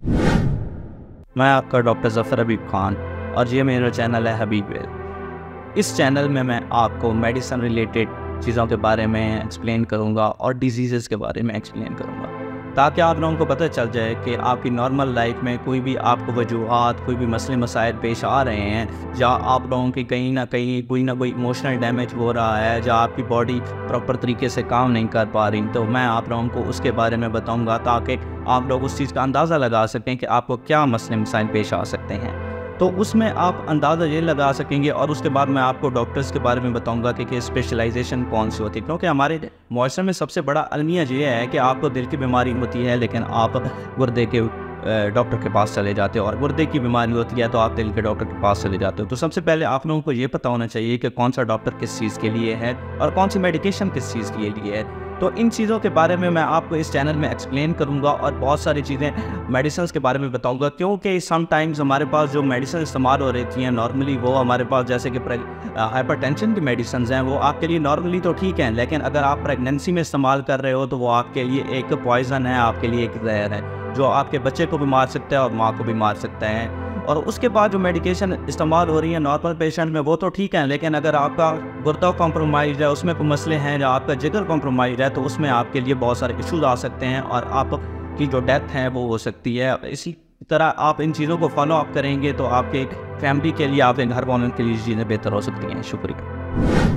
मैं आपका डॉक्टर ज़फ़र हबीब खान और ये मेरा चैनल है हबीब वेल। इस चैनल में मैं आपको मेडिसिन रिलेटेड चीज़ों के बारे में एक्सप्लेन करूँगा और डिजीज़ के बारे में एक्सप्लेन करूँगा, ताकि आप लोगों को पता चल जाए कि आपकी नॉर्मल लाइफ में कोई भी आपको वजूहात, कोई भी मसले मसाइल पेश आ रहे हैं, जहाँ आप लोगों की कहीं ना कहीं कोई ना कोई इमोशनल डैमेज हो रहा है, जहाँ आपकी बॉडी प्रॉपर तरीके से काम नहीं कर पा रही, तो मैं आप लोगों को उसके बारे में बताऊंगा ताकि आप लोग उस चीज़ का अंदाज़ा लगा सकें कि आपको क्या मसले मसाइल पेश आ सकते हैं। तो उसमें आप अंदाज़ा ये लगा सकेंगे और उसके बाद मैं आपको डॉक्टर्स के बारे में बताऊंगा कि स्पेशलाइजेशन कौन सी होती है, क्योंकि हमारे मुआशरे में सबसे बड़ा अलमिया ये है कि आपको दिल की बीमारी होती है लेकिन आप गुर्दे के डॉक्टर के पास चले जाते हो, और गुर्दे की बीमारी होती है तो आप दिल के डॉक्टर के पास चले जाते हो। तो सबसे पहले आप लोगों को ये पता होना चाहिए कि कौन सा डॉक्टर किस चीज़ के लिए है और कौन सी मेडिकेशन किस चीज़ के लिए है। तो इन चीज़ों के बारे में मैं आपको इस चैनल में एक्सप्लेन करूंगा और बहुत सारी चीज़ें मेडिसिन के बारे में बताऊंगा, क्योंकि समटाइम्स हमारे पास जो मेडिसिन इस्तेमाल हो रही हैं नॉर्मली, वो हमारे पास जैसे कि हाइपरटेंशन की मेडिसिन हैं, वो आपके लिए नॉर्मली तो ठीक हैं, लेकिन अगर आप प्रेगनेंसी में इस्तेमाल कर रहे हो तो वो आपके लिए एक पॉइज़न है, आपके लिए एक जहर है जो आपके बच्चे को भी मार सकता है और माँ को भी मार सकता है। और उसके बाद जो मेडिकेशन इस्तेमाल हो रही है नॉर्मल पेशेंट में वो तो ठीक है, लेकिन अगर आपका गुर्दा कॉम्प्रोमाइज़ है, उसमें कोई मसले हैं, या आपका जिगर कॉम्प्रोमाइज़ है, तो उसमें आपके लिए बहुत सारे इश्यूज आ सकते हैं और आपकी जो डेथ है वो हो सकती है। इसी तरह आप इन चीज़ों को फॉलो अप करेंगे तो आपके फैमिली के लिए, आपके घर वालों के लिए चीज़ें बेहतर हो सकती हैं। शुक्रिया।